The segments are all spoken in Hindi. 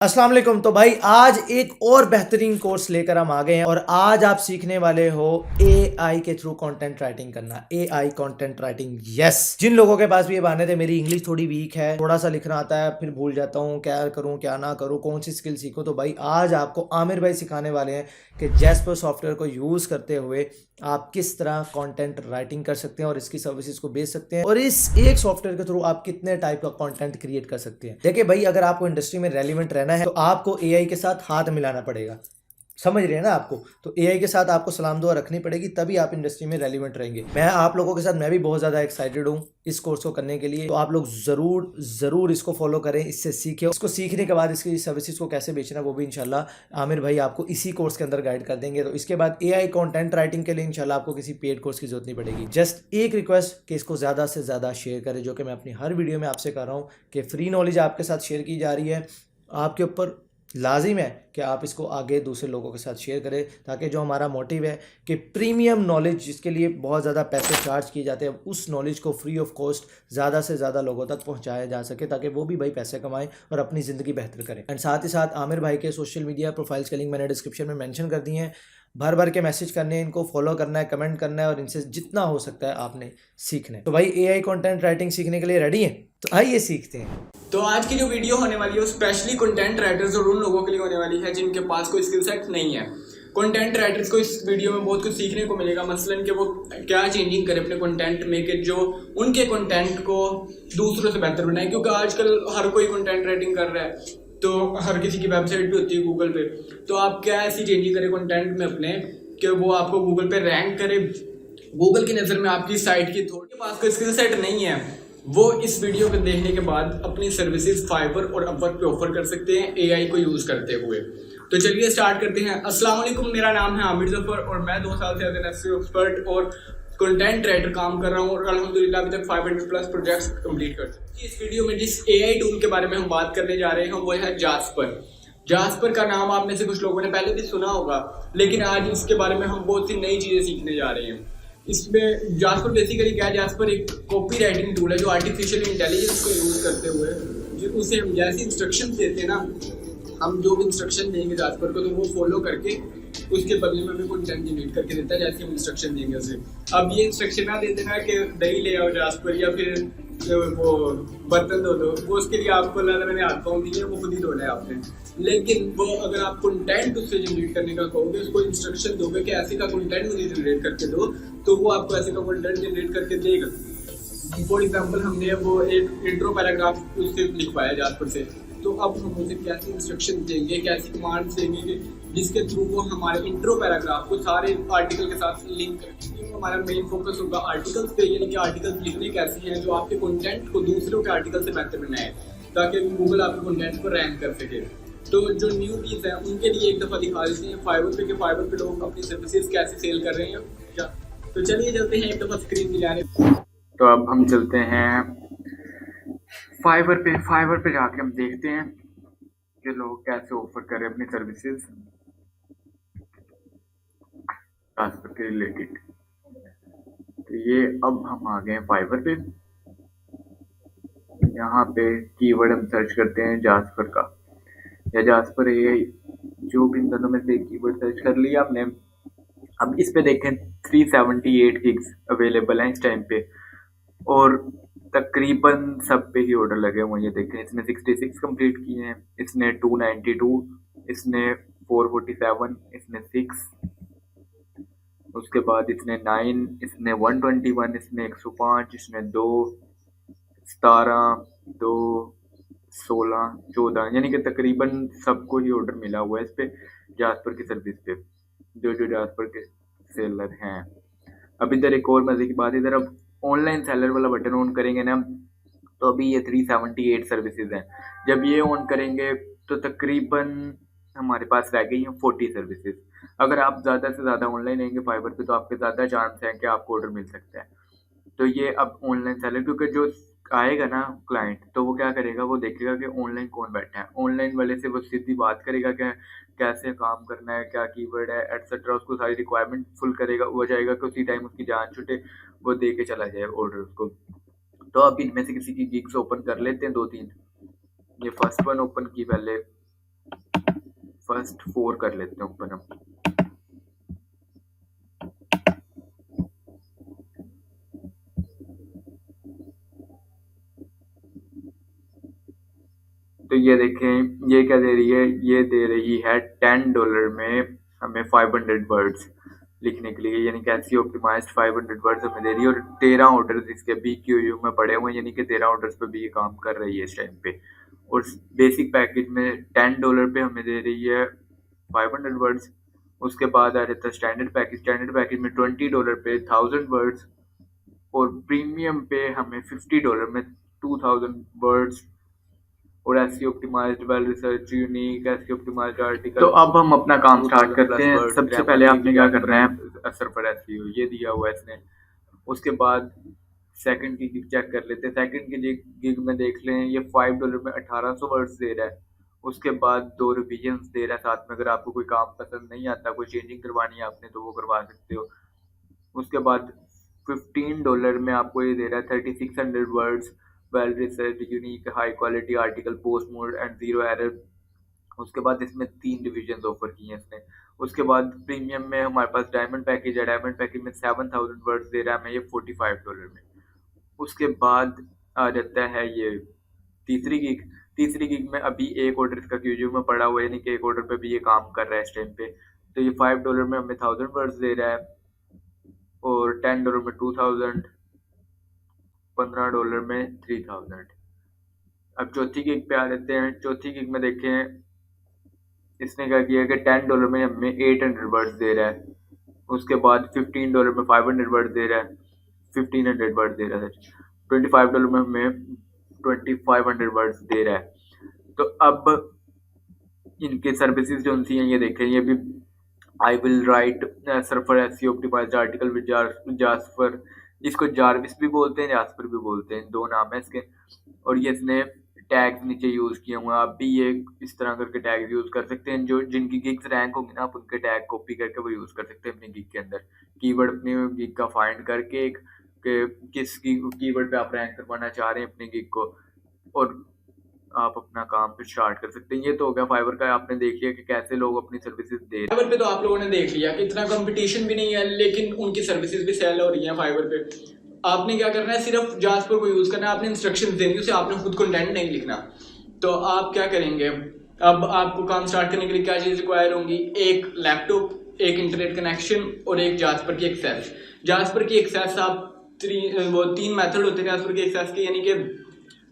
अस्सलाम वालेकुम। तो भाई आज एक और बेहतरीन कोर्स लेकर हम आ गए हैं और आज आप सीखने वाले हो एआई के थ्रू कंटेंट राइटिंग करना। AI content writing, yes. जिन लोगों के पास भी ये बहाने थे मेरी इंग्लिश थोड़ी वीक है, थोड़ा सा लिखना आता है, फिर भूल जाता हूँ, क्या करूँ क्या ना करूँ, कौन सी स्किल सीखूं, तो भाई आज आपको आमिर भाई सिखाने वाले हैं कि जैस्पर सॉफ्टवेयर को यूज करते हुए आप किस तरह कंटेंट राइटिंग कर सकते हैं और इसकी सर्विसेज को बेच सकते हैं और इस एक सॉफ्टवेयर के थ्रू आप कितने टाइप का कंटेंट क्रिएट कर सकते हैं। देखिए भाई, अगर आपको इंडस्ट्री में रेलिवेंट रहना है तो आपको एआई के साथ हाथ मिलाना पड़ेगा। समझ रहे हैं ना आपको? तो एआई के साथ आपको सलाम दुआ रखनी पड़ेगी, तभी आप इंडस्ट्री में रेलिवेंट रहेंगे। मैं आप लोगों के साथ मैं भी बहुत ज़्यादा एक्साइटेड हूँ इस कोर्स को करने के लिए। तो आप लोग ज़रूर ज़रूर इसको फॉलो करें, इससे सीखें। इसको सीखने के बाद इसकी सर्विसेज को कैसे बेचना है वो भी इंशाल्लाह आमिर भाई आपको इसी कोर्स के अंदर गाइड कर देंगे। तो इसके बाद एआई कंटेंट राइटिंग के लिए इंशाल्लाह आपको किसी पेड कोर्स की जरूरत नहीं पड़ेगी। जस्ट एक रिक्वेस्ट कि इसको ज़्यादा से ज़्यादा शेयर करें, जो कि मैं अपनी हर वीडियो में आपसे कर रहा हूँ कि फ्री नॉलेज आपके साथ शेयर की जा रही है। आपके ऊपर लाजिम है कि आप इसको आगे दूसरे लोगों के साथ शेयर करें, ताकि जो हमारा मोटिव है कि प्रीमियम नॉलेज जिसके लिए बहुत ज़्यादा पैसे चार्ज किए जाते हैं, उस नॉलेज को फ्री ऑफ कॉस्ट ज़्यादा से ज़्यादा लोगों तक पहुंचाया जा सके, ताकि वो भी भाई पैसे कमाएं और अपनी ज़िंदगी बेहतर करें। एंड साथ ही साथ आमिर भाई के सोशल मीडिया प्रोफाइल्स के लिंक मैंने डिस्क्रिप्शन में मेंशन कर दिए हैं। भर भर के मैसेज करने हैं, इनको फॉलो करना है, कमेंट करना है और इनसे जितना हो सकता है आपने सीखना है। तो भाई एआई कंटेंट राइटिंग सीखने के लिए रेडी हैं? तो आइए सीखते हैं। तो आज की जो वीडियो होने वाली है वो स्पेशली कंटेंट राइटर्स और उन लोगों के लिए होने वाली है जिनके पास कोई स्किल सेट नहीं है। कंटेंट राइटर्स को इस वीडियो में बहुत कुछ सीखने को मिलेगा, मसलन कि वो क्या चेंजिंग करें अपने कंटेंट में कि जो उनके कंटेंट को दूसरों से बेहतर बनाए, क्योंकि आजकल हर कोई कंटेंट राइटिंग कर रहा है, तो हर किसी की वेबसाइट भी होती है गूगल पे। तो आप क्या ऐसी चेंजिंग करें कंटेंट में अपने कि वो आपको गूगल पे रैंक करे, गूगल की नज़र में आपकी साइट की थोड़ी पास कोई स्किल सेट नहीं है, वो इस वीडियो को देखने के बाद अपनी सर्विसेज फाइवर और अपवर्क पे ऑफर कर सकते हैं एआई को यूज करते हुए। तो चलिए स्टार्ट करते हैं। अस्सलाम वालेकुम, मेरा नाम है आमिर जफर और मैं 2 साल से एज एन एसईओ एक्सपर्ट और कंटेंट राइटर काम कर रहा हूँ और अल्हम्दुलिल्लाह अभी तक 500 प्लस प्रोजेक्ट्स कंप्लीट कर चुके हैं। इस वीडियो में जिस एआई टूल के बारे में हम बात करने जा रहे हैं वो है जास्पर। जास्पर का नाम आप में से कुछ लोगों ने पहले भी सुना होगा, लेकिन आज इसके बारे में हम बहुत सी नई चीजें सीखने जा रहे हैं। इसमें जास्पर बेसिकली क्या है, जास्पर एक कॉपी राइटिंग टूल है जो आर्टिफिशियल इंटेलिजेंस को यूज करते हुए उसे हम जैसे इंस्ट्रक्शन देते हैं ना, हम जो भी इंस्ट्रक्शन देंगे जास्पर को तो वो फॉलो करके उसके बदले में हमें कंटेंट जनरेट करके देता है जैसे हम इंस्ट्रक्शन देंगे उसे। अब ये इंस्ट्रक्शन ना दे देना कि दही ले आओ जास्पर या फिर वो बर्तन धो दो, वो उसके लिए आपको अल्लाह ताला ने हाथ पाँव दिए, वो खुद ही धोना है आपने। लेकिन वो अगर आप कंटेंट उससे जनरेट करने का कहोगे, उसको इंस्ट्रक्शन दोगे कि ऐसे का कंटेंट मुझे जनरेट करके दो, तो वो आपको ऐसे का कंटेंट जनरेट करके देगा। फॉर एग्जाम्पल हमने वो एक इंट्रो पैराग्राफ उससे लिखवाया जास्पर से, तो अब हम उसे कैसे इंस्ट्रक्शन देंगे, कैसी कमांड देंगे जिसके थ्रू वो हमारे इंट्रो पैराग्राफ को सारे आर्टिकल के साथ लिंक करेंगे। हमारा मेन फोकस होगा आर्टिकल्स पे, यानी कि आर्टिकल्स लिखने कैसे हैं जो आपके कंटेंट को दूसरों के आर्टिकल से बेहतर बनाए, ताकि गूगल आपके कंटेंट को रैंक कर सके। तो जो न्यू पीस है उनके लिए एक दफ़ा दिखा देते हैं फाइवर पे कि फाइवर पे लोग अपनी सर्विसेज कैसे सेल कर रहे हैं क्या। तो चलिए चलते हैं एक दफ़ा स्क्रीन दिलाने। तो अब हम चलते हैं फाइवर पे जाके हम देखते हैं कि लोग कैसे ऑफर कर रहे हैं अपनी सर्विसेज जास्पर के रिलेटेड। तो ये अब हम आ गए हैं फाइवर पे। यहाँ पे कीवर्ड हम सर्च करते हैं जास्पर का या जास्पर एआई, जो भी इन दोनों में से कीवर्ड सर्च कर लिया हमने। अब इस पे देखें 378 गिग्स अवेलेबल हैं इस टाइम पे और तकरीबन सब पे ही ऑर्डर लगे हुए हैं। ये देखें, इसने 66 कंप्लीट किए हैं, इसने 292, इसने 447, इसने 6, उसके बाद इसने 9, इसने 121, इसने 105, इसने 2, 17, 2, 16, 14, यानी कि तकरीबन सबको ही ऑर्डर मिला हुआ है इस पे जास्पर की सर्विस पे, जो जास्पर के सेलर हैं। अब इधर एक और मजे की बात, इधर अब ऑनलाइन सेलर वाला बटन ऑन करेंगे ना, तो अभी ये 378 सर्विसेज हैं। जब ये ऑन करेंगे तो तकरीबन हमारे पास रह गई हैं 40 सर्विसेज। अगर आप ज़्यादा से ज़्यादा ऑनलाइन लेंगे फाइबर पे तो आपके ज़्यादा चांस है कि आपको ऑर्डर मिल सकता है। तो ये अब ऑनलाइन सेलर, क्योंकि जो आएगा ना क्लाइंट, तो वो क्या करेगा, वो देखेगा कि ऑनलाइन कौन बैठा है, ऑनलाइन वाले से वो सीधी बात करेगा कि कैसे काम करना है, क्या कीवर्ड है एटसेट्रा, उसको सारी रिक्वायरमेंट फुल करेगा, वो जाएगा कि उसी टाइम उसकी जान छूटे, वो दे के चला जाए ऑर्डर उसको। तो अब इनमें से किसी की गिग्स ओपन कर लेते हैं 2-3। ये फर्स्ट वन ओपन की पहले, फर्स्ट 4 कर लेते हैं ऊपर हम। तो ये देखें ये क्या दे रही है, ये दे रही है $10 में हमें 500 वर्ड्स लिखने के लिए, यानी कि एसईओ ऑप्टिमाइज्ड 500 वर्ड्स हमें दे रही है। और 13 ऑर्डर्स इसके BQU में पड़े हुए हैं, यानी कि 13 ऑर्डर्स पे भी ये काम कर रही है इस टाइम पे। और बेसिक पैकेज में $10 पे हमें दे रही है 500 वर्ड्स। उसके बाद आ जाता है स्टैंडर्ड पैकेज में $20 पे 1000 वर्ड्स, और प्रीमियम पे हमें $50 में 2000 वर्ड्स। और SEO optimised, well research, unique, SEO optimised article. तो अब हम अपना काम स्टार्ट करते हैं। सबसे पहले आपने क्या करना है, असर पर एसईओ ये दिया हुआ है इसने। उसके बाद सेकंड की गिग चेक कर लेते हैं। सेकंड की गिग में देख लें, ये $5 में 1800 वर्ड्स दे रहा है। उसके बाद 2 रिविजन्स दे रहा है साथ में। अगर आपको कोई काम पसंद नहीं आता, कोई चेंजिंग करवानी है आपने, तो वो करवा सकते हो। उसके बाद $15 में आपको ये दे रहा है 3600 words, well research, unique, high quality article, post mode and zero error. उसके बाद इसमें 3 डिविजन ऑफर किए हैं इसने। उसके बाद प्रीमियम में हमारे पास डायमंड पैकेज है। डायमंड पैकेज में 7000 वर्ड्स दे रहा है हमें ये $45 में। उसके बाद आ जाता है ये तीसरी गिग में अभी एक ऑर्डर इसका क्यूयू में पड़ा हुआ है, यानी कि एक ऑर्डर पे भी ये काम कर रहा है इस टाइम पे। तो ये $5 में हमें 1000 वर्ड्स दे रहा है, और $10 में 2000, $15 में 3000। अब चौथी गिग पे आ जाते हैं। चौथी गिग में देखें इसने क्या किया कि $10 में हमें 800 वर्ड्स दे रहा है। उसके बाद $15 में 500 वर्ड दे रहा है, 1500 वर्ड दे रहा है। $25 में हमें 2500 वर्ड्स दे रहा है। तो अब इनके सर्विसेज जो सी हैं ये देखें, ये भी I will write Surfer SEO optimised article with Jasper. इसको जार्विस भी बोलते हैं, जास्पर भी बोलते हैं, 2 नाम है इसके। और ये इसने टैग्स नीचे यूज किए हुए हैं। आप भी ये इस तरह करके टैग यूज कर सकते हैं। जो जिनकी गिग्स रैंक होंगी ना, आप उनके टैग कॉपी करके वो यूज कर सकते हैं अपनी गिग के अंदर। कीवर्ड अपनी गिग का फाइंड करके किस कीवर्ड पे आप रैंक करवाना चाह रहे हैं अपनी गिग को, और आप अपना काम फिर स्टार्ट कर सकते हैं। ये तो हो गया फाइवर का। आपने देख लिया कि कैसे लोग अपनी सर्विसेज दे रहे हैं। फाइवर पे तो आप लोगों ने देख लिया कि इतना कंपटीशन भी नहीं है, लेकिन उनकी सर्विसेज भी सेल हो रही हैं फाइवर पे। आपने क्या करना है, सिर्फ जास्पर को यूज करना है। आपने इंस्ट्रक्शंस देनी है उसे, आपने खुद कंटेंट नहीं लिखना। तो आप क्या करेंगे, अब आपको काम स्टार्ट करने के लिए क्या चीज़ रिक्वायर होंगी, एक लैपटॉप, एक इंटरनेट कनेक्शन और एक जास्पर की एक्सेस। जास्पर की एक्सेस आप 3 मेथड होते हैं जास्पर की एक्सेस के, यानी कि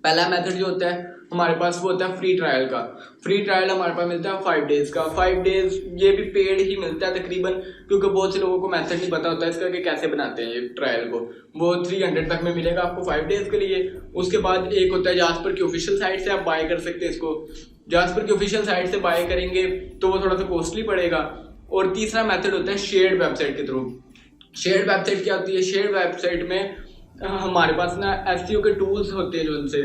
पहला मेथड जो होता है हमारे पास वो होता है फ्री ट्रायल का। फ्री ट्रायल हमारे पास मिलता है 5 डेज का। 5 डेज ये भी पेड ही मिलता है तकरीबन, क्योंकि बहुत से लोगों को मेथड नहीं पता होता इसका कि कैसे बनाते हैं ये ट्रायल को। वो 300 तक में मिलेगा आपको 5 डेज के लिए। उसके बाद एक होता है जास्पर की ऑफिशियल साइट से आप बाय कर सकते हैं इसको। जास्पर की ऑफिशियल साइट से बाय करेंगे तो वो थोड़ा सा कॉस्टली पड़ेगा। और तीसरा मेथड होता है शेयर्ड वेबसाइट के थ्रू। शेयर्ड वेबसाइट क्या होती है, शेयर्ड वेबसाइट में हमारे पास ना एसईओ के टूल्स होते हैं, जो उनसे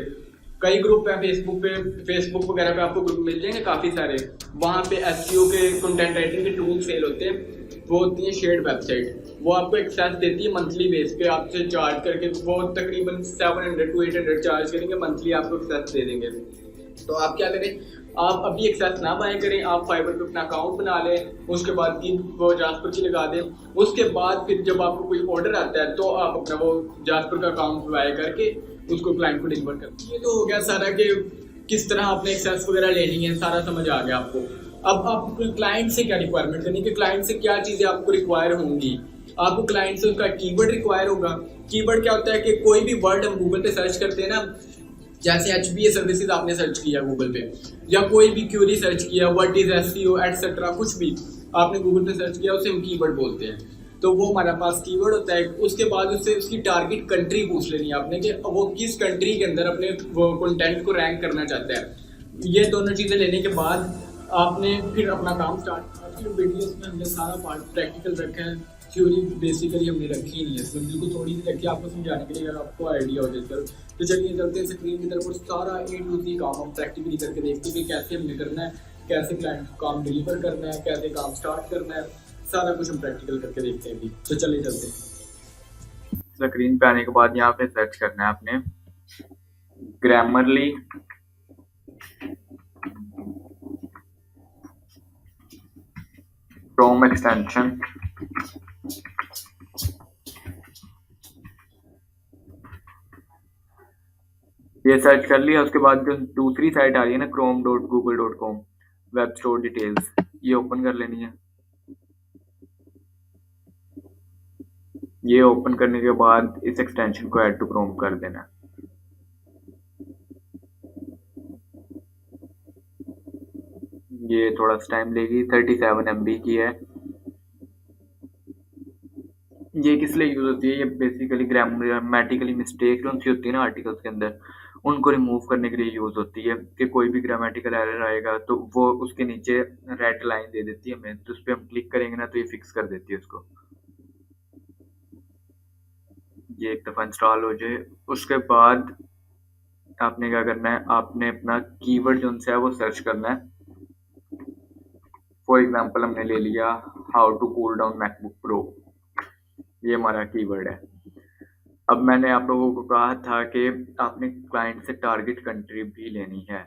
कई ग्रुप है फेसबुक वगैरह पे आपको ग्रुप मिल जाएंगे काफ़ी सारे। वहाँ पे एसईओ के कंटेंट राइटिंग के टूल्स सेल होते हैं। वो होती है शेयर्ड वेबसाइट, वो आपको एक्सेस देती है मंथली बेस पे आपसे चार्ज करके। वो तकरीबन 700 to 800 चार्ज करेंगे मंथली, आपको एक्सेस दे देंगे। तो आप क्या करें, आप अभी एक्सेस ना बाय करें, आप फाइबर पे अपना अकाउंट बना लें। उसके बाद की वो जास्पर की लगा दें। उसके बाद फिर जब आपको कोई ऑर्डर आता है तो आप अपना वो जास्पर का अकाउंट बाय करके उसको क्लाइंट को डिलीवर करते हैं। ये तो हो गया सारा कि किस तरह आपने एक्सेस वगैरह लेनी है, सारा समझ आ गया आपको। अब आपको क्लाइंट से क्या रिक्वायरमेंट करनी है, कि क्लाइंट से क्या चीज़ें आपको रिक्वायर होंगी। आपको क्लाइंट से उसका कीवर्ड रिक्वायर होगा। कीवर्ड क्या होता है कि कोई भी वर्ड हम गूगल पे सर्च करते हैं ना, जैसे HBA सर्विसेज आपने सर्च किया गूगल पे, या कोई भी क्यूरी सर्च किया, व्हाट इज एसईओ एटसेट्रा, कुछ भी आपने गूगल पे सर्च किया, उसे हम कीवर्ड बोलते हैं। तो वो हमारे पास कीवर्ड होता है। उसके बाद उससे उसकी टारगेट कंट्री पूछ लेनी है आपने, कि वो किस कंट्री के अंदर अपने वो कंटेंट को रैंक करना चाहता है। ये दोनों चीज़ें लेने के बाद आपने फिर अपना काम स्टार्ट। आज की वीडियोस में हमने सारा पार्ट प्रैक्टिकल रखा है, थ्योरी बेसिकली हमने रखी ही नहीं है, इसमें बिल्कुल थोड़ी सी रखी है आपको समझाने के लिए, अगर आपको आइडिया हो जाए। तो चलिए चलते हैं स्क्रीन की तरफ और सारा A to Z काम हम प्रैक्टिकली करके देखते हैं कि कैसे हमने करना है, कैसे क्लाइंट को काम डिलीवर करना है, कैसे काम स्टार्ट करना है, सारा कुछ हम प्रैक्टिकल करके देखते हैं अभी। तो चलिए चलते हैं। स्क्रीन पे आने के बाद यहाँ पे सर्च करना है आपने ग्रामरली क्रोम एक्सटेंशन, ये सर्च कर लिया। उसके बाद जो दूसरी साइट आ रही है ना chrome.google.com वेब स्टोर डिटेल्स, ये ओपन कर लेनी है। ये ओपन करने के बाद इस एक्सटेंशन को ऐड टू क्रोम कर देना है। ये थोड़ा सा टाइम लेगी, 37 MB की है। ये किस लिए यूज होती है? ये बेसिकली ग्रामेटिकली मिस्टेक जो सी होती है ना आर्टिकल्स के अंदर, उनको रिमूव करने के लिए यूज होती है। कि कोई भी ग्रामेटिकल एरर आएगा तो वो उसके नीचे रेड लाइन दे देती है हमें, तो उस पर हम क्लिक करेंगे ना तो ये फिक्स कर देती है उसको। ये एक दफा इंस्टॉल हो जाए उसके बाद आपने क्या करना है, आपने अपना कीवर्ड जो है वो सर्च करना है। फॉर एग्जांपल हमने ले लिया how to cool down MacBook Pro, ये हमारा कीवर्ड है। अब मैंने आप लोगों को कहा था कि आपने क्लाइंट से टारगेट कंट्री भी लेनी है।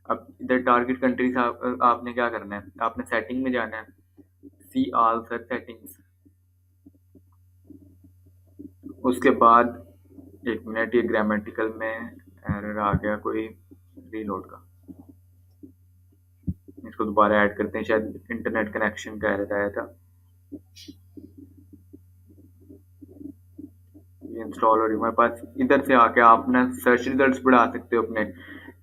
अब इधर टारगेट कंट्री से आपने क्या करना है, आपने सेटिंग में जाना है, सी ऑल सर्च सेटिंग्स। उसके बाद एक मिनट, ये ग्रामेटिकल में एरर आ गया कोई, रीलोड का, इसको दोबारा ऐड करते हैं, शायद इंटरनेट कनेक्शन का एरर आया था। ये इंस्टॉल हो रही है हमारे पास। इधर से आके आप ना सर्च रिजल्ट्स बढ़ा सकते हो अपने,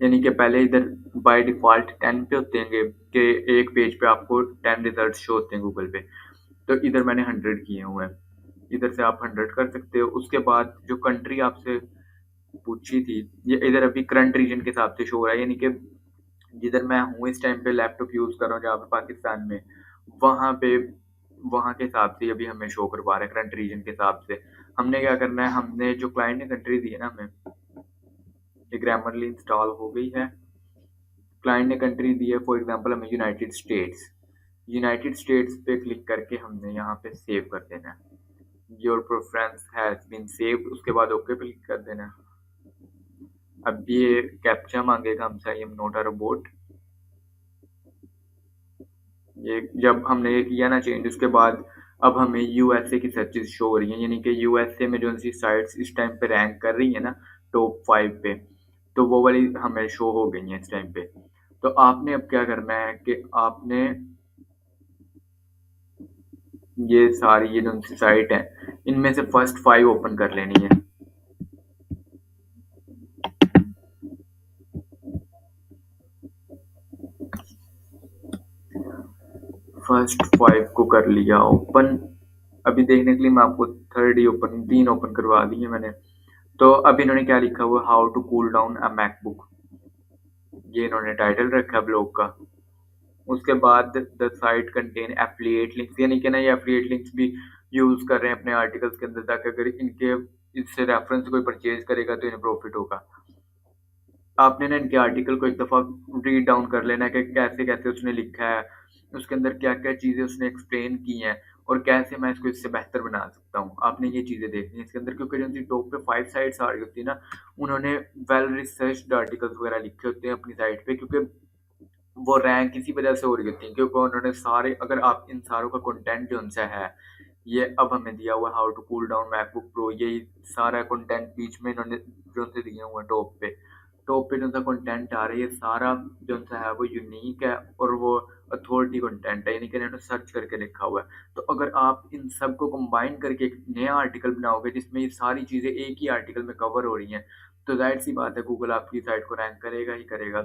यानी कि पहले इधर बाय डिफॉल्ट 10 पे होते हैं कि एक पेज पे आपको 10 रिजल्ट शो होते हैं गूगल पे, तो इधर मैंने 100 किए हुए हैं। इधर से आप 100 कर सकते हो। उसके बाद जो कंट्री आपसे पूछी थी, ये इधर अभी करंट रीजन के हिसाब से शो हो रहा है, यानी कि जिधर मैं हूँ इस टाइम पे लैपटॉप यूज कर रहा हूँ जहाँ पे पाकिस्तान में, वहाँ पे वहाँ के हिसाब से अभी हमें शो करवा रहा है करंट रीजन के हिसाब से। हमने क्या करना है, हमने जो क्लाइंट ने कंट्री दी है ना हमें, ये ग्रामरली इंस्टॉल हो गई है। क्लाइंट ने कंट्री दी है, फॉर एग्जांपल हमें यूनाइटेड स्टेट्स, यूनाइटेड स्टेट्स पे क्लिक करके हमने यहाँ पे सेव कर देना है। Your preference has been saved, उसके बाद ओके पे क्लिक कर देना है। अब ये कैप्चा मांगेगा हमसे, I am not a robot. ये जब हमने ये किया ना चेंज, उसके बाद अब हमें यूएसए की सर्चेस शो हो रही हैं, यानी कि यूएसए में जो सी साइट्स इस टाइम पे रैंक कर रही है ना टॉप 5 पे, तो वो वाली हमें शो हो गई हैं इस टाइम पे। तो आपने अब क्या करना है कि आपने ये सारी ये जो सी साइट है इनमें से फर्स्ट 5 ओपन कर लेनी है। फर्स्ट 5 को कर लिया ओपन। अभी देखने के लिए मैं आपको थर्ड ही ओपन, 3 ओपन करवा दी है मैंने। तो अब इन्होंने क्या लिखा हुआ, how to cool down a MacBook, ये इन्होंने टाइटल रखा है ब्लॉग का। उसके बाद the site contain affiliate links, यानी कि ना ये एफिलिएट लिंक्स भी यूज कर रहे हैं अपने आर्टिकल्स के अंदर, ताकि अगर इनके इससे रेफरेंस कोई परचेज करेगा तो इन्हें प्रॉफिट होगा। आपने ना इनके आर्टिकल को एक दफ़ा रीड डाउन कर लेना है कि कैसे कैसे उसने लिखा है, उसके अंदर क्या क्या चीज़ें उसने एक्सप्लेन की हैं और कैसे मैं इसको इससे बेहतर बना सकता हूँ। आपने ये चीज़ें देखनी है इसके अंदर, क्योंकि जो उनकी टॉप पे 5 साइट्स आ रही होती है ना, उन्होंने वेल रिसर्च्ड आर्टिकल्स वगैरह लिखे होते हैं अपनी साइट पे, क्योंकि वो रैंक इसी वजह से हो रही होती है, क्योंकि उन्होंने सारे, अगर आप इन सारों का कंटेंट जो उनसे है, ये अब हमें दिया हुआ है how to cool down MacBook Pro, यही सारा कंटेंट बीच में इन्होंने जो उनसे दिए हुए हैं टॉप पे जो सा कंटेंट आ रहा है, ये सारा जो सा है वो यूनिक है और वो अथॉरिटी कंटेंट है, यानी कि इन्होंने सर्च करके लिखा हुआ है। तो अगर आप इन सब को कंबाइन करके एक नया आर्टिकल बनाओगे जिसमें ये सारी चीज़ें एक ही आर्टिकल में कवर हो रही हैं, तो जाहिर सी बात है गूगल आपकी साइट को रैंक करेगा ही करेगा।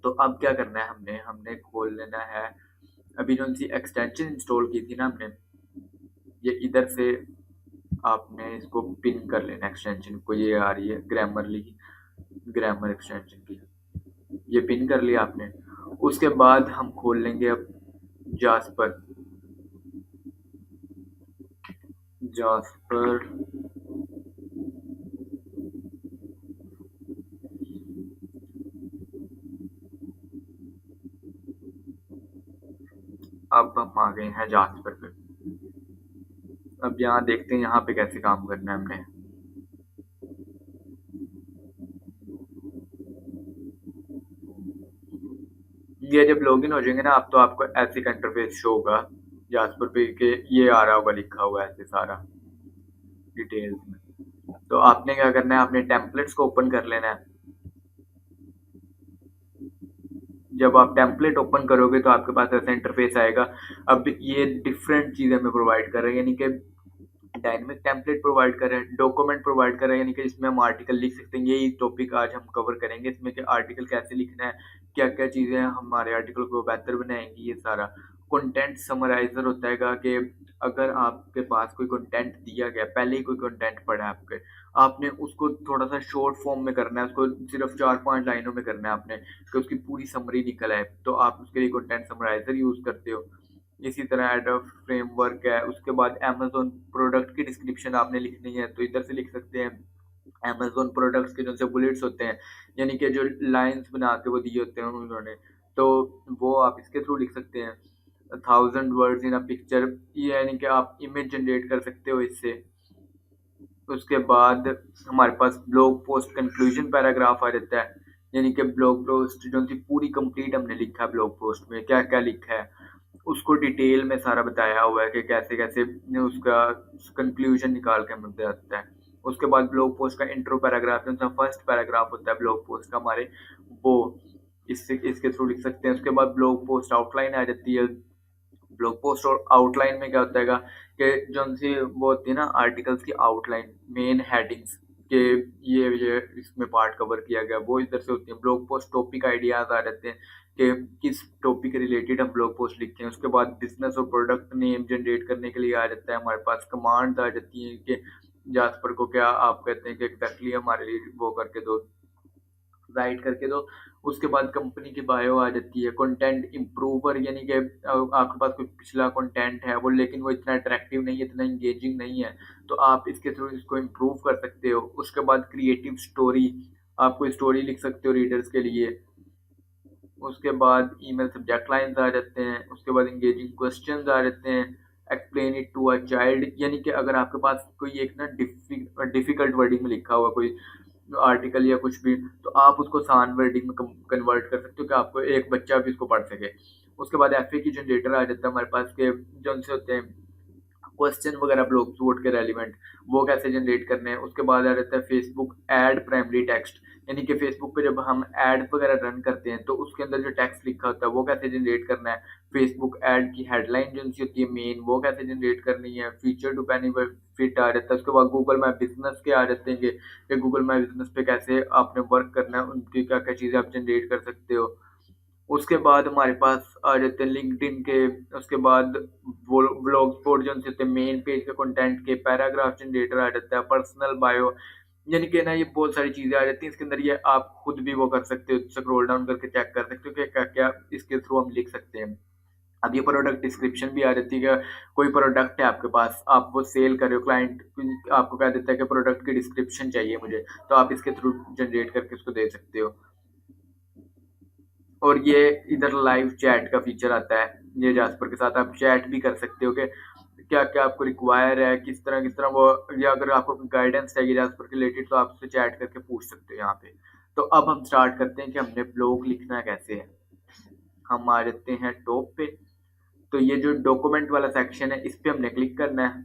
तो अब क्या करना है, हमने हमने खोल लेना है, अभी जो सी एक्सटेंशन इंस्टॉल की थी ना हमने, ये इधर से आपने इसको पिन कर लेना एक्सटेंशन को, ये आ रही है ग्रामरली की, ग्रामर एक्सटेंशन की, ये पिन कर लिया आपने। उसके बाद हम खोल लेंगे अब जास्पर, जास्पर अब हम आ गए हैं जास्पर पे। अब यहाँ देखते हैं यहाँ पे कैसे काम करना है हमने। ये जब लॉगिन हो जाएंगे ना आप, तो आपको ऐसे का इंटरफेस शो होगा जास्पर पे कि ये आ रहा होगा लिखा हुआ ऐसे सारा डिटेल्स में। तो आपने क्या करना है, आपने टेम्पलेट्स को ओपन कर लेना है। जब आप टेम्पलेट ओपन करोगे तो आपके पास ऐसा इंटरफेस आएगा। अब ये डिफरेंट चीज़ें हमें प्रोवाइड कर रहे हैं, यानी कि डायनेमिक टेम्पलेट प्रोवाइड कर रहे हैं, डॉक्यूमेंट प्रोवाइड कर रहे हैं, यानी कि इसमें हम आर्टिकल लिख सकते हैं। यही टॉपिक आज हम कवर करेंगे इसमें कि आर्टिकल कैसे लिखना है, क्या क्या चीज़ें हमारे आर्टिकल को बेहतर बनाएंगी। ये सारा कंटेंट समराइजर होता है कि अगर आपके पास कोई कंटेंट दिया गया, पहले ही कोई कंटेंट पड़ा है आपके, आपने उसको थोड़ा सा शॉर्ट फॉर्म में करना है, उसको सिर्फ 4-5 लाइनों में करना है आपने, कि उसकी पूरी समरी निकल आए, तो आप उसके लिए कंटेंट समराइजर यूज़ करते हो। इसी तरह एडोब फ्रेमवर्क है। उसके बाद अमेज़न प्रोडक्ट की डिस्क्रिप्शन आपने लिखनी है तो इधर से लिख सकते हैं। अमेज़न प्रोडक्ट्स के जो से बुलेट्स होते हैं, यानी कि जो लाइन्स बना के वो दिए होते हैं उन्होंने, तो वो आप इसके थ्रू लिख सकते हैं। 1000 वर्ड्स इन अ पिक्चर, ये यानी कि आप इमेज जनरेट कर सकते हो इससे। उसके बाद हमारे पास ब्लॉग पोस्ट कंक्लूजन पैराग्राफ आ जाता है, यानी कि ब्लॉग पोस्ट जो थी पूरी कंप्लीट हमने लिखा है, ब्लॉग पोस्ट में क्या क्या लिखा है उसको डिटेल में सारा बताया हुआ है कि कैसे कैसे उसका कंक्लूजन निकाल के हमें बताता है। उसके बाद ब्लॉग पोस्ट का इंट्रो पैराग्राफ, जो फर्स्ट पैराग्राफ होता है ब्लॉग पोस्ट का हमारे, वो इसके थ्रू लिख सकते हैं। उसके बाद ब्लॉग पोस्ट आउटलाइन आ जाती है। ब्लॉग पोस्ट और आउटलाइन में क्या होता है कि जो उनसे वो होती है ना आर्टिकल्स की आउटलाइन, मेन हेडिंग्स के ये इसमें पार्ट कवर किया गया, वो इधर से होती है। ब्लॉग पोस्ट टॉपिक आइडियाज आ जाते हैं कि किस टॉपिक के रिलेटेड हम ब्लॉग पोस्ट लिखते हैं। उसके बाद बिजनेस और प्रोडक्ट नेम जनरेट करने के लिए आ जाता है हमारे पास। कमांड आ जाती है कि जास्पर को क्या आप कहते हैं कि एग्जैक्टली हमारे लिए वो करके दो, राइट करके दो। उसके बाद कंपनी की बायो आ जाती है। कंटेंट इम्प्रूवर, यानी कि आपके पास कोई पिछला कंटेंट है वो, लेकिन वो इतना अट्रैक्टिव नहीं है, इतना इंगेजिंग नहीं है, तो आप इसके थ्रू इसको इम्प्रूव कर सकते हो। उसके बाद क्रिएटिव स्टोरी, आप कोई स्टोरी लिख सकते हो रीडर्स के लिए। उसके बाद ईमेल सब्जेक्ट लाइन्स आ जाते हैं। उसके बाद इंगेजिंग क्वेश्चंस आ जाते हैं। Explain it to a child, यानी कि अगर आपके पास कोई एक ना डिफिकल्ट वर्डिंग में लिखा हुआ कोई आर्टिकल या कुछ भी, तो आप उसको आसान वर्डिंग में कन्वर्ट कर सकते हो कि आपको एक बच्चा भी उसको पढ़ सके। उसके बाद एफ की जनरेटर आ जाता है हमारे पास के, जो उनसे होते हैं क्वेश्चन वगैरह ब्लॉग पोस्ट के रेलिवेंट, वो कैसे जनरेट करने हैं। उसके बाद आ जाता है फेसबुक एड प्राइमरी टेक्स्ट, यानी कि फेसबुक पे जब हम एड वगैरह रन करते हैं तो उसके अंदर जो टेक्स्ट लिखा होता है वो कैसे जनरेट करना है। फेसबुक एड की हेडलाइन जो उनकी होती है मेन, वो कैसे जनरेट करनी है। फीचर टू बेनिफिट आ जाता है। उसके बाद गूगल माई बिजनेस के आ जाते हैं कि गूगल माई बिजनेस पे कैसे आपने वर्क करना है, उनकी क्या क्या चीज़ें आप जनरेट कर सकते हो। उसके बाद हमारे पास आ जाते हैं लिंक्डइन के। उसके बाद वो ब्लॉग स्पॉट जो होते हैं मेन पेज के कंटेंट के, पैराग्राफ जनरेटर आ जाता है, पर्सनल बायो, यानी कि ना ये बहुत सारी चीज़ें आ जाती हैं इसके अंदर। ये आप खुद भी वो कर सकते हो, स्क्रॉल डाउन करके चेक कर सकते हो कि क्या क्या इसके थ्रू हम लिख सकते हैं। अब ये प्रोडक्ट डिस्क्रिप्शन भी आ जाती है। कोई प्रोडक्ट है आपके पास, आप वो सेल कर रहे हो, क्लाइंट आपको कह देता है कि प्रोडक्ट की डिस्क्रिप्शन चाहिए मुझे, तो आप इसके थ्रू जनरेट करके उसको दे सकते हो। और ये इधर लाइव चैट का फीचर आता है, ये जास्पर के साथ आप चैट भी कर सकते हो कि क्या क्या आपको रिक्वायर है, किस तरह वो, या अगर आपको गाइडेंस चाहिए जास्पर के रिलेटेड तो आप उससे चैट करके पूछ सकते हो यहाँ पे। तो अब हम स्टार्ट करते हैं कि हमने ब्लॉग लिखना कैसे है। हम आ जाते हैं टॉप पे, तो ये जो डॉक्यूमेंट वाला सेक्शन है इस पे हमने क्लिक करना है।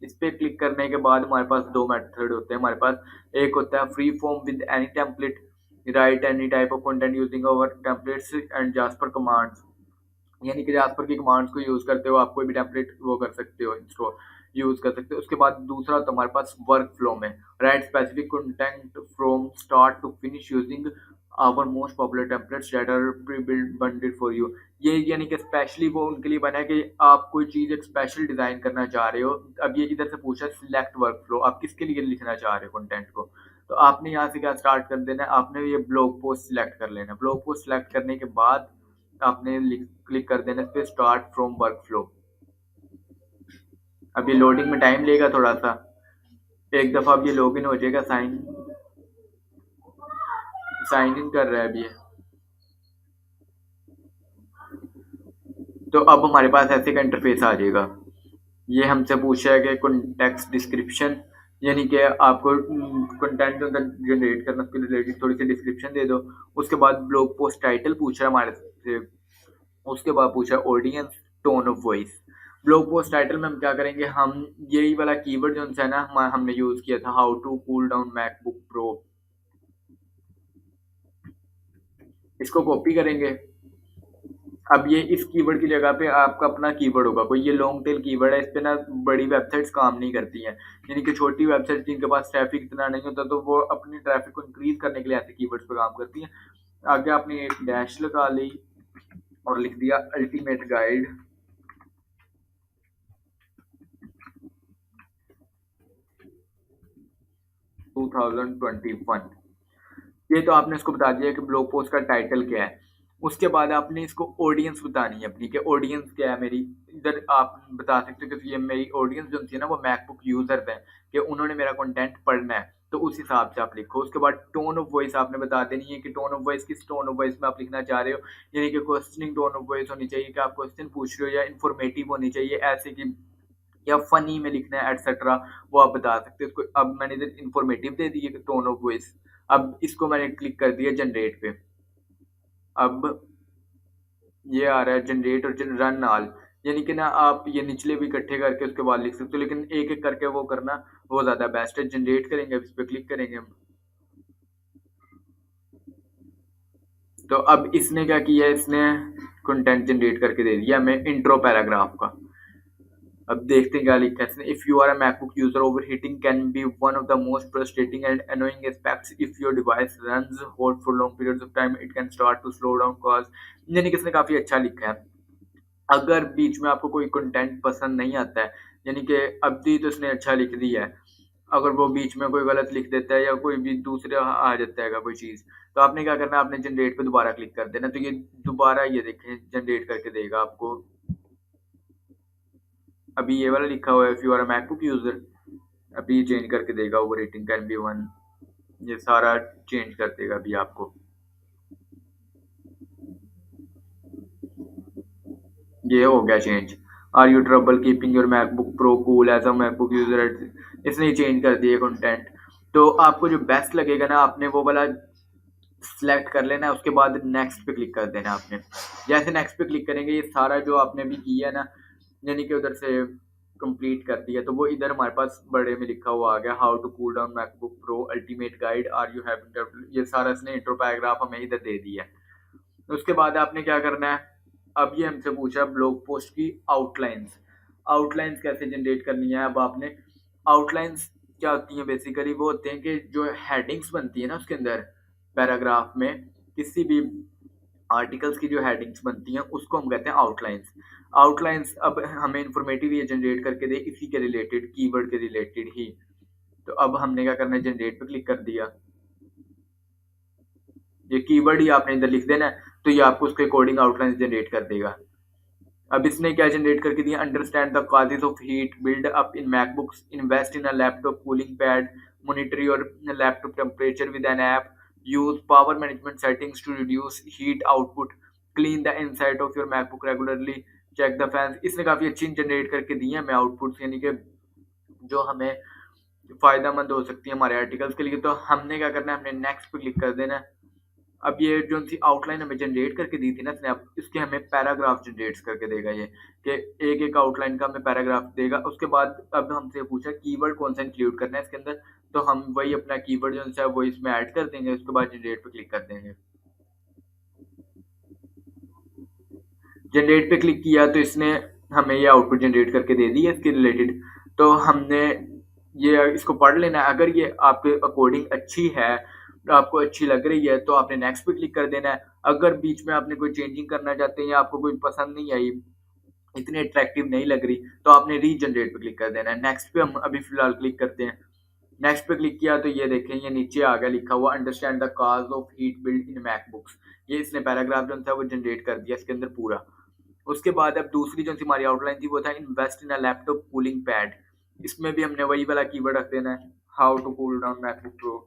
इस पे क्लिक करने के बाद हमारे पास दो मेथड होते हैं हमारे पास। एक होता है free form with any template, right any type of content using our templates and jasper commands, यानी कि जास्पर की कमांड्स को यूज करते हो आप कोई भी टेम्पलेट वो कर सकते हो, इंस्टॉल यूज कर सकते हो। उसके बाद दूसरा तो हमारे पास वर्क फ्लो में, write specific content from start to finish using our most popular templates that are prebuilt bundled for you. ये यानी कि स्पेशली वो उनके लिए बना है कि आप कोई चीज़ एक स्पेशल डिज़ाइन करना चाह रहे हो। अब ये इधर से पूछा सिलेक्ट वर्क फ्लो, आप किसके लिए लिखना चाह रहे हो कंटेंट को, तो आपने यहाँ से क्या स्टार्ट कर देना है, आपने ये ब्लॉग पोस्ट सिलेक्ट कर लेना। ब्लॉग पोस्ट सिलेक्ट करने के बाद आपने क्लिक कर देना इस पे स्टार्ट फ्रॉम वर्क फ्लो। अब ये लोडिंग में टाइम लेगा थोड़ा सा, एक दफ़ा अब ये लॉगिन हो जाएगा, साइन इन कर रहा है अभी ये। तो अब हमारे पास ऐसे का इंटरफेस आ जाएगा। ये हमसे पूछा है कि कॉन्टेक्स्ट डिस्क्रिप्शन, यानी कि आपको कंटेंट जनरेट करना, उसके रिलेटेड थोड़ी सी डिस्क्रिप्शन दे दो। उसके बाद ब्लॉग पोस्ट टाइटल पूछ रहा है हमारे से। उसके बाद पूछा audience, tone of voice. Blog post title में हम क्या करेंगे, हम यही वाला कीवर्ड जो है ना हमने यूज किया था, how to cool down MacBook Pro, इसको कॉपी करेंगे। अब ये इस कीवर्ड की जगह पे आपका अपना कीवर्ड होगा कोई, ये लॉन्ग टेल कीवर्ड है, इस पे ना बड़ी वेबसाइट्स काम नहीं करती हैं, यानी कि छोटी वेबसाइट्स जिनके पास ट्रैफिक इतना नहीं होता तो वो अपनी ट्रैफिक को इंक्रीज करने के लिए ऐसे कीवर्ड्स पे काम करती हैं। आगे आपने एक डैश लगा ली और लिख दिया अल्टीमेट गाइड 2021। ये तो आपने इसको बता दिया कि ब्लॉग पोस्ट का टाइटल क्या है। उसके बाद आपने इसको ऑडियंस बतानी है अपनी, कि ऑडियंस क्या है मेरी। इधर आप बता सकते हो कि ये मेरी ऑडियंस जो थी ना वो मैकबुक यूजर्स हैं, कि उन्होंने मेरा कंटेंट पढ़ना है, तो उस हिसाब से आप लिखो। उसके बाद टोन ऑफ वॉइस आपने बता देनी है कि टोन ऑफ वॉइस किस टोन ऑफ वॉइस में आप लिखना चाह रहे हो, यानी कि क्वेश्चनिंग टोन ऑफ वॉइस होनी चाहिए कि आप क्वेश्चन पूछ रहे हो, या इन्फॉर्मेटिव होनी चाहिए ऐसे कि, या फनी में लिखना है एटसेट्रा, वो आप बता सकते हो इसको। अब मैंने इधर इन्फॉर्मेटिव दे दी है टोन ऑफ वॉइस। अब इसको मैंने क्लिक कर दिया जनरेट पे। अब ये आ रहा है जनरेट और रन ऑल, यानी कि ना आप ये निचले भी इकट्ठे करके उसके बाद लिख सकते हो, लेकिन एक एक करके वो करना वो ज्यादा बेस्ट है। जनरेट करेंगे, अब इस पे क्लिक करेंगे हम, तो अब इसने क्या किया, इसने कंटेंट जनरेट करके दे दिया हमें इंट्रो पैराग्राफ का। अब देखते हैं क्या लिखा है इसने। If you are a MacBook user, overheating can be one of the most frustrating and annoying aspects. If your device runs hot for long periods of time, it can start to slow down cause, यानी कि इसने काफी अच्छा लिखा है। अगर बीच में आपको कोई कंटेंट पसंद नहीं आता है, यानी कि अभी तो इसने अच्छा लिख दिया है, अगर वो बीच में कोई गलत लिख देता है या कोई भी दूसरे आ जाता है कोई चीज, तो आपने क्या करना है, आपने जनरेट पे दोबारा क्लिक कर देना, तो ये दोबारा ये देखें जनरेट करके देगा आपको। अभी ये वाला लिखा हुआ है if you are a MacBook user, अभी चेंज करके देगा over rating can be one, ये सारा चेंज कर देगा अभी आपको। ये हो गया change. Are you trouble keeping your MacBook Pro cool as a MacBook user, इसने चेंज कर दिया कंटेंट। तो आपको जो बेस्ट लगेगा ना, आपने वो वाला सिलेक्ट कर लेना है, उसके बाद नेक्स्ट पे क्लिक कर देना आपने। जैसे नेक्स्ट पे क्लिक करेंगे, ये सारा जो आपने भी किया है ना, यानी कि उधर से कंप्लीट कर दिया, तो वो इधर हमारे पास बड़े में लिखा हुआ आ गया, how to cool down MacBook Pro ultimate guide, are you having, ये सारा इसने इंट्रो पैराग्राफ हमें इधर दे दिया है। उसके बाद आपने क्या करना है, अब ये हमसे पूछा ब्लॉग पोस्ट की आउटलाइंस। आउटलाइंस कैसे जनरेट करनी है। अब आपने आउटलाइंस क्या होती हैं, बेसिकली वो होते हैं कि जो हेडिंग्स बनती है ना उसके अंदर पैराग्राफ में, किसी भी आर्टिकल्स की जो हेडिंग्स बनती हैं उसको हम कहते हैं आउटलाइंस। आउटलाइंस अब हमें इंफॉर्मेटिव ये जनरेट करके दे इसी के रिलेटेड, कीवर्ड के रिलेटेड ही। तो अब हमने क्या करना है, जनरेट पे क्लिक कर दिया, ये कीवर्ड ही आपने इधर लिख देना है, तो ये आपको उसके अकॉर्डिंग आउटलाइन जनरेट कर देगा। अब इसने क्या जनरेट करके दिया, understand the causes of heat build up in MacBooks, invest in a laptop cooling pad, monitor your laptop temperature with an app, use power management settings to reduce heat output, clean the inside of your MacBook regularly, check the fans. इसने काफी अच्छी जनरेट करके दी है हमें आउटपुट, यानी कि जो हमें फायदेमंद हो सकती है हमारे आर्टिकल्स के लिए। तो हमने क्या करना है, हमने नेक्स्ट पे क्लिक कर देना है। अब ये जो सी आउटलाइन हमें जनरेट करके दी थी ना इसने, अब इसके हमें पैराग्राफ जनरेट करके देगा, ये कि एक एक आउटलाइन का हमें पैराग्राफ देगा। उसके बाद अब हमसे पूछा कीवर्ड कौन सा इंक्लूड करना है इसके अंदर, तो हम वही अपना कीवर्ड जो है वो इसमें ऐड कर देंगे, उसके बाद जनरेट पे क्लिक कर देंगे। जनरेट पे क्लिक किया तो इसने हमें ये आउटपुट जनरेट करके दे दी है इसके रिलेटेड। तो हमने ये इसको पढ़ लेना है, अगर ये आपके अकॉर्डिंग अच्छी है, आपको अच्छी लग रही है, तो आपने नेक्स्ट पे क्लिक कर देना है। अगर बीच में आपने कोई चेंजिंग करना चाहते हैं या आपको कोई पसंद नहीं आई, इतनी अट्रैक्टिव नहीं लग रही, तो आपने रीजनरेट पे क्लिक कर देना है। नेक्स्ट पे हम अभी फिलहाल क्लिक करते हैं। नेक्स्ट पे क्लिक किया तो ये देखें, ये नीचे आ गया लिखा हुआ understand the cause of heat build in MacBooks, ये इसने पैराग्राफ जो था वो जनरेट कर दिया इसके अंदर पूरा। उसके बाद अब दूसरी जो हमारी आउटलाइन थी वो था invest in a laptop cooling pad, इसमें भी हमने वही वाला कीवर्ड रख देना है, how to cool down MacBook Pro.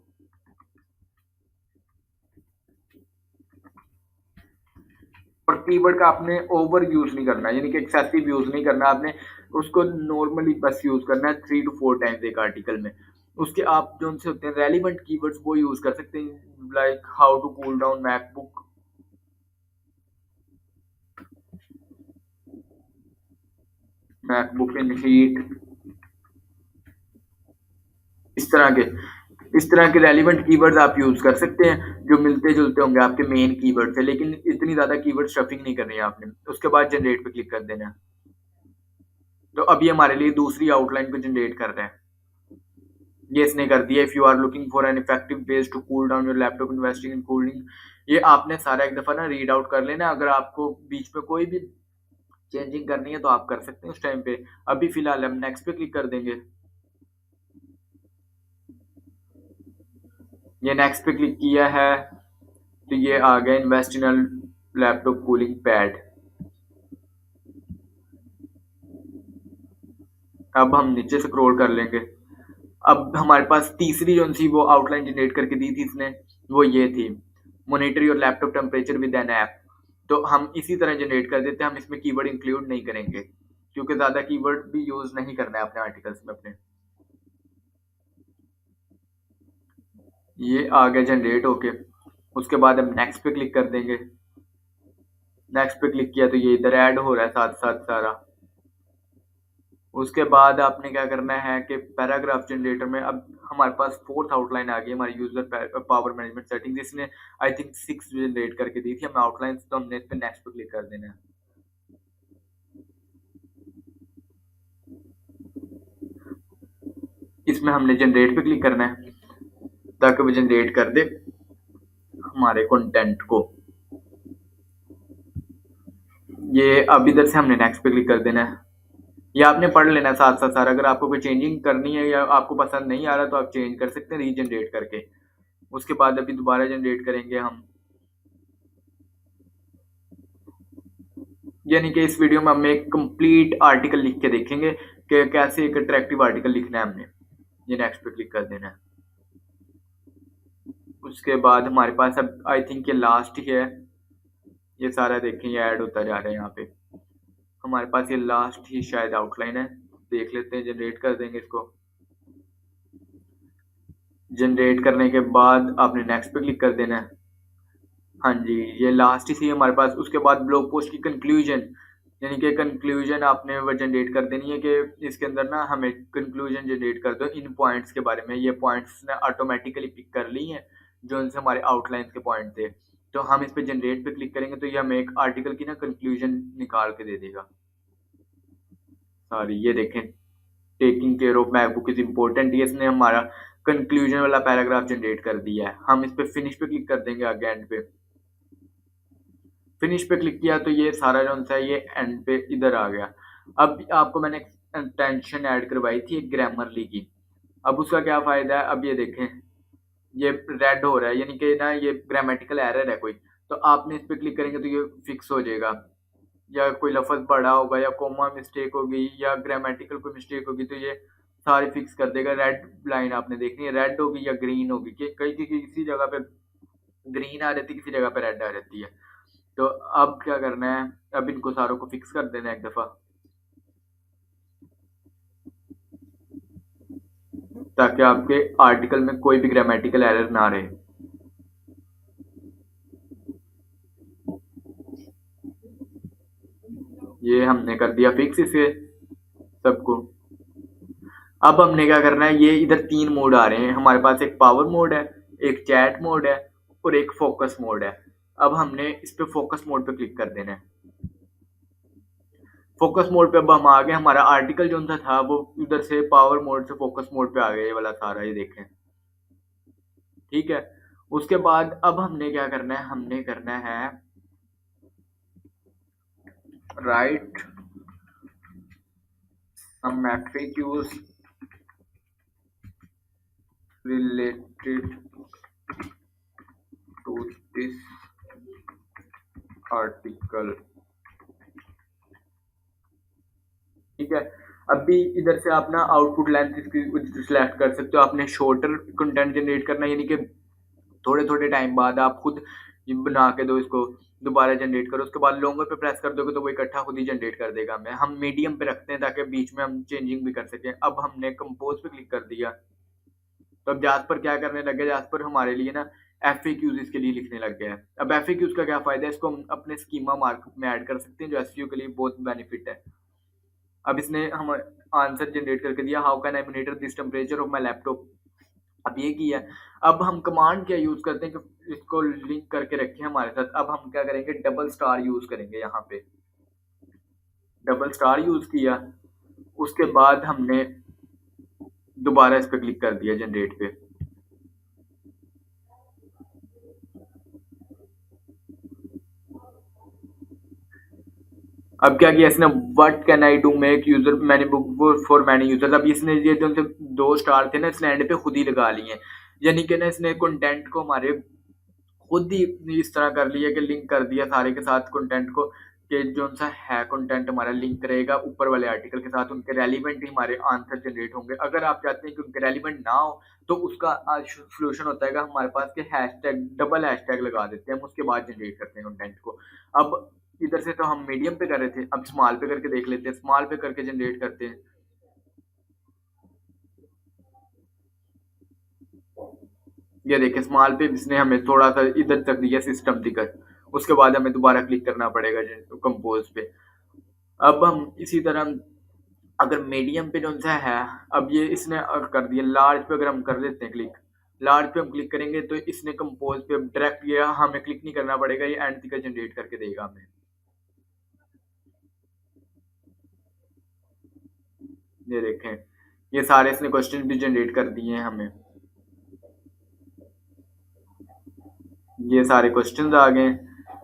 और कीवर्ड का आपने ओवर यूज नहीं करना, यानी कि एक्सेसिव यूज नहीं करना, आपने उसको नॉर्मली बस यूज करना है 3 to 4 टाइम्स एक आर्टिकल में। उसके आप जो उनसे होते हैं रेलिवेंट कीवर्ड्स वो यूज कर सकते हैं, like how to cool down MacBook, MacBook in heat, इस तरह के रेलिवेंट कीवर्ड्स आप यूज कर सकते हैं जो मिलते जुलते होंगे आपके मेन कीवर्ड से, लेकिन इतनी ज्यादा कीवर्ड स्टफिंग नहीं करनी है आपने। उसके बाद जनरेट पे क्लिक कर देना है। तो अभी हमारे लिए दूसरी आउटलाइन को जनरेट कर रहा है, ये इसने कर दिया। If you are looking for an effective ways to cool down your laptop investing in cooling, ये आपने सारा एक दफा ना रीड आउट कर लेना। अगर आपको बीच में कोई भी चेंजिंग करनी है तो आप कर सकते हैं उस टाइम पे। अभी फिलहाल हम नेक्स्ट पे क्लिक कर देंगे। ये नेक्स्ट पे क्लिक किया है तो ये आ गया invest in laptop cooling pad. अब हम नीचे स्क्रॉल कर लेंगे। अब हमारे पास तीसरी जो सी वो आउटलाइन जनरेट करके दी थी इसने, वो ये थी, monitor your laptop temperature with an app. तो हम इसी तरह जनरेट कर देते हैं, हम इसमें कीवर्ड इंक्लूड नहीं करेंगे क्योंकि ज्यादा कीवर्ड भी यूज नहीं करना है अपने आर्टिकल्स में अपने। ये आ गया जनरेट होके। उसके बाद हम नेक्स्ट पे क्लिक कर देंगे। नेक्स्ट पे क्लिक किया तो ये इधर ऐड हो रहा है साथ साथ सारा। उसके बाद आपने क्या करना है कि पैराग्राफ जनरेटर में अब हमारे पास फोर्थ आउटलाइन आ गई हमारी यूजर पावर मैनेजमेंट सेटिंग्स। इसने आई थिंक 6 जनरेट करके दी थी हमें आउटलाइन, तो हमने इस पे नेक्स्ट पे क्लिक कर देना है। इसमें हमने जनरेट पे क्लिक करना है ताकि वो जनरेट कर दे हमारे कंटेंट को। ये अब इधर से हमने नेक्स्ट पे क्लिक कर देना है। ये आपने पढ़ लेना है साथ साथ सारा। अगर आपको कोई चेंजिंग करनी है या आपको पसंद नहीं आ रहा तो आप चेंज कर सकते हैं रीजनरेट करके। उसके बाद अभी दोबारा जनरेट करेंगे हम, यानी कि इस वीडियो में हम एक कंप्लीट आर्टिकल लिख के देखेंगे कि कैसे एक अट्रैक्टिव आर्टिकल लिखना है हमने। ये नेक्स्ट पे क्लिक कर देना है। उसके बाद हमारे पास अब आई थिंक ये लास्ट ही है। ये सारा देखें ये ऐड होता जा रहा है यहाँ पे। हमारे पास ये लास्ट ही शायद आउटलाइन है, देख लेते हैं। जनरेट कर देंगे इसको। जनरेट करने के बाद आपने नेक्स्ट पे क्लिक कर देना है। हाँ जी, ये लास्ट ही थी हमारे पास। उसके बाद ब्लॉग पोस्ट की कंक्लूजन, यानी कि कंक्लूजन आपने वो जनरेट कर देनी है कि इसके अंदर ना हमें कंक्लूजन जनरेट कर दो इन पॉइंट्स के बारे में। ये पॉइंट्स ने ऑटोमेटिकली पिक कर ली हैं जो उनसे हमारे आउटलाइन के पॉइंट थे। तो हम इस पे जनरेट पे क्लिक करेंगे तो ये हमें एक आर्टिकल की ना कंक्लूजन निकाल के दे देगा सारी। ये देखें, taking care of MacBook is important, ये इसने हमारा कंक्लूजन वाला पैराग्राफ जनरेट कर दिया है। हम इस पे फिनिश पे क्लिक कर देंगे आगे एंड पे। फिनिश पे क्लिक किया तो ये सारा जो है ये एंड पे इधर आ गया। अब आपको मैंने टेंशन ऐड करवाई थी एक ग्रामरली की। अब उसका क्या फायदा है, अब ये देखें ये रेड हो रहा है, यानी कि ना ये ग्रामेटिकल एरर है कोई। तो आपने इस पे क्लिक करेंगे तो ये फिक्स हो जाएगा, या कोई लफ्ज बड़ा होगा या कोमा मिस्टेक होगी या ग्रामेटिकल कोई मिस्टेक होगी तो ये सारी फिक्स कर देगा। रेड लाइन आपने देखनी है, रेड होगी या ग्रीन होगी, कि कई किसी जगह पे ग्रीन आ जाती है, किसी जगह पे रेड आ जाती है। तो अब क्या करना है, अब इनको सारों को फिक्स कर देना है एक दफा, ताकि आपके आर्टिकल में कोई भी ग्रामेटिकल एरर ना रहे। ये हमने कर दिया फिक्स इसे सबको। अब हमने क्या करना है, ये इधर 3 मोड आ रहे हैं हमारे पास। एक पावर मोड है, एक चैट मोड है और एक फोकस मोड है। अब हमने इस पे फोकस मोड पे क्लिक कर देना है। फोकस मोड पे अब हम आ गए। हमारा आर्टिकल जो था वो उधर से पावर मोड से फोकस मोड पे आ गया, ये वाला सारा, ये देखें। ठीक है, उसके बाद अब हमने क्या करना है, हमने करना है right some FAQs related to this article। ठीक है, अभी इधर से आप ना आउटपुट लेंथ सिलेक्ट कर सकते हो। आपने शॉर्टर कंटेंट जनरेट करना है, यानी कि थोड़े थोड़े टाइम बाद आप खुद ये बना के दो, इसको दोबारा जनरेट करो। उसके बाद लॉन्गर पे प्रेस कर दोगे तो वो इकट्ठा खुद ही जनरेट कर देगा। हमें हम मीडियम पे रखते हैं ताकि बीच में हम चेंजिंग भी कर सकें। अब हमने कंपोज पे क्लिक कर दिया तो अब जास्पर क्या करने लगे, जास्पर हमारे लिए ना FAQs इसके लिए लिखने लग गया है। अब FAQs का क्या फायदा है, इसको हम अपने स्कीमा मार्कअप में ऐड कर सकते हैं जो SEO के लिए बहुत बेनिफिट है। अब इसने हम आंसर जनरेट करके दिया, how can I monitor this temperature of my laptop. अब ये किया। अब हम कमांड क्या यूज़ करते हैं कि इसको लिंक करके रखें हमारे साथ। अब हम क्या करेंगे, डबल स्टार यूज़ करेंगे। यहाँ पे डबल स्टार यूज़ किया, उसके बाद हमने दोबारा इस पे क्लिक कर दिया जनरेट पे। अब क्या किया इसने, what can I do make user many book for many users. अब इसने ये जो 2 स्टार थे ना, इस एंड पे खुद ही लगा लिए, यानी कि ना इसने कंटेंट को हमारे खुद ही इस तरह कर लिया कि लिंक कर दिया सारे के साथ कंटेंट को, कि जो सा है कंटेंट हमारा लिंक रहेगा ऊपर वाले आर्टिकल के साथ, उनके रेलिवेंट ही हमारे आंसर जनरेट होंगे। अगर आप चाहते हैं कि उनके रेलिवेंट ना हो तो उसका सोल्यूशन होता है कि हमारे पास के हैशटैग, डबल हैशटैग लगा देते हैं हम, उसके बाद जनरेट करते हैं कंटेंट को। अब इधर से तो हम मीडियम पे कर रहे थे, अब स्मॉल पे करके देख लेते हैं, स्मॉल पे करके जनरेट करते हैं। ये देखिए स्मॉल पे इसने हमें थोड़ा सा इधर तक दिया सिस्टम दिक्कत, उसके बाद हमें दोबारा क्लिक करना पड़ेगा कंपोज पे। अब हम इसी तरह अगर मीडियम पे जो सा है, अब ये इसने कर दिया लार्ज पे, अगर हम कर लेते हैं क्लिक, लार्ज पे हम क्लिक करेंगे तो इसने कंपोज पे डायरेक्ट, ये हमें क्लिक नहीं करना पड़ेगा, ये एंड तक जनरेट करके देगा हमें। ये देखें, ये सारे इसने क्वेश्चन भी जनरेट कर दिए हैं हमें, ये सारे क्वेश्चंस आ गए,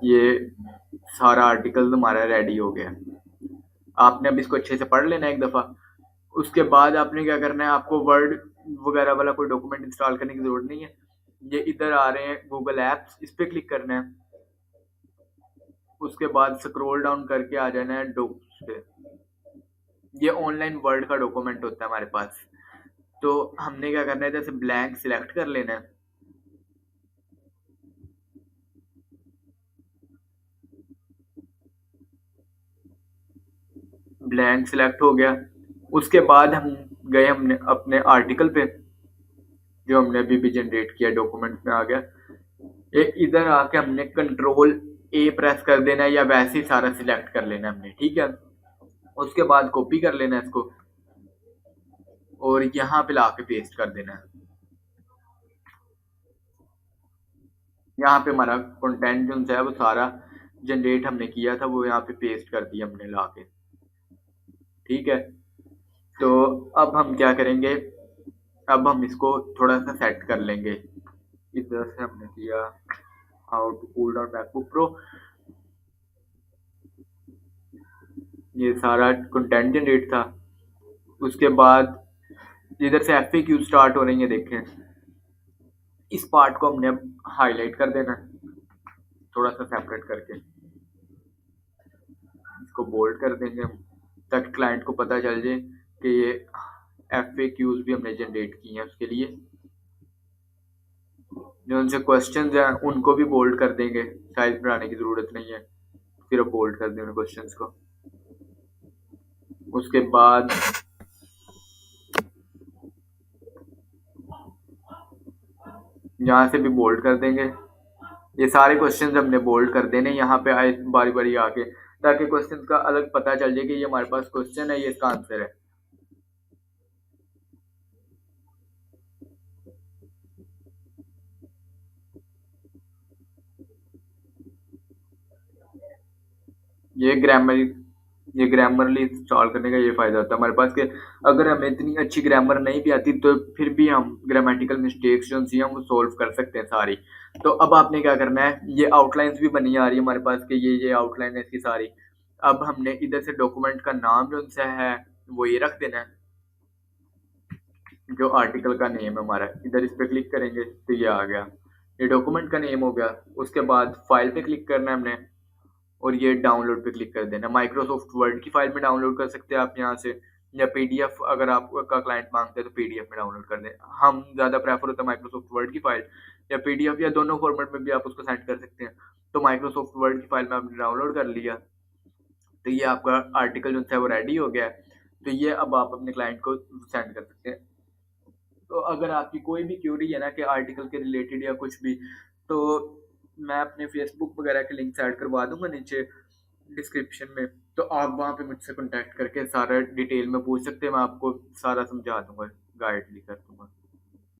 ये सारा आर्टिकल हमारा रेडी हो गया। आपने अब इसको अच्छे से पढ़ लेना एक दफ़ा। उसके बाद आपने क्या करना है, आपको वर्ड वगैरह वाला कोई डॉक्यूमेंट इंस्टॉल करने की ज़रूरत नहीं है। ये इधर आ रहे हैं गूगल ऐप्स, इस पे क्लिक करना है। उसके बाद स्क्रॉल डाउन करके आ जाना है डॉक्स पे। ये ऑनलाइन वर्ड का डॉक्यूमेंट होता है हमारे पास। तो हमने क्या करना है, जैसे ब्लैंक सिलेक्ट कर लेना है। ब्लैंक सिलेक्ट हो गया। उसके बाद हम गए हमने अपने आर्टिकल पे, जो हमने अभी भी जनरेट किया, डॉक्यूमेंट में आ गया। एक इधर आके हमने कंट्रोल ए प्रेस कर देना है, या वैसे ही सारा सिलेक्ट कर लेना हमने, ठीक है। उसके बाद कॉपी कर लेना है इसको और यहाँ पे लाके पेस्ट कर देना है। यहाँ पे हमारा कंटेंट जो है वो सारा जनरेट हमने किया था, वो यहाँ पे पेस्ट कर दिया हमने लाके, ठीक है। तो अब हम क्या करेंगे, अब हम इसको थोड़ा सा सेट कर लेंगे। इधर से हमने किया how to cool down MacBook Pro, ये सारा कंटेंट जनरेट था। उसके बाद इधर से FAQ स्टार्ट हो रही है, देखें इस पार्ट को हमने अब हाईलाइट कर देना है, थोड़ा सा सेपरेट करके इसको बोल्ड कर देंगे हम, ताकि क्लाइंट को पता चल जाए कि ये FAQs भी हमने जनरेट किए हैं उसके लिए। जो उनसे क्वेश्चंस हैं उनको भी बोल्ड कर देंगे, साइज बढ़ाने की ज़रूरत नहीं है, सिर्फ बोल्ड कर देंगे क्वेश्चंस को। उसके बाद यहाँ से भी बोल्ड कर देंगे, ये सारे क्वेश्चंस हमने बोल्ड कर देने यहाँ पे आए बारी बारी आके, ताकि क्वेश्चंस का अलग पता चल जाए कि ये हमारे पास क्वेश्चन है, ये इसका आंसर है। ये ग्रामरली इंस्टॉल करने का ये फ़ायदा होता है हमारे पास कि अगर हमें इतनी अच्छी ग्रामर नहीं भी आती तो फिर भी हम ग्रामेटिकल मिस्टेक्स जो सी हम वो सोल्व कर सकते हैं सारी। तो अब आपने क्या करना है, ये आउटलाइंस भी बनी आ रही है हमारे पास कि ये आउटलाइन है इसकी सारी। अब हमने इधर से डॉक्यूमेंट का नाम जो सा है वो ये रख देना है, जो आर्टिकल का नेम है हमारा। इधर इस पर क्लिक करेंगे तो ये आ गया, ये डॉक्यूमेंट का नेम हो गया। उसके बाद फाइल पे क्लिक करना है हमने और ये डाउनलोड पे क्लिक कर देना। माइक्रोसॉफ्ट वर्ड की फाइल में डाउनलोड कर सकते हैं आप यहाँ से, या पीडीएफ अगर आपका क्लाइंट मांगता है तो पीडीएफ में डाउनलोड कर दें। हम ज़्यादा प्रेफर होता है माइक्रोसॉफ्ट वर्ड की फाइल, या पीडीएफ, या दोनों फॉर्मेट में भी आप उसको सेंड कर सकते हैं। तो माइक्रोसॉफ्ट वर्ड की फाइल में आपने डाउनलोड कर लिया तो ये आपका आर्टिकल जो है वो रेडी हो गया है। तो ये अब आप अपने क्लाइंट को सेंड कर सकते हैं। तो अगर आपकी कोई भी क्यूरी है ना कि आर्टिकल के रिलेटेड या कुछ भी, तो मैं अपने फेसबुक वगैरह के लिंक्स ऐड करवा दूंगा नीचे, डिस्क्रिप्शन में, तो आप वहाँ पे मुझसे कॉन्टैक्ट करके सारा डिटेल में पूछ सकते हैं, मैं आपको सारा समझा दूँगा, गाइड भी कर दूँगा।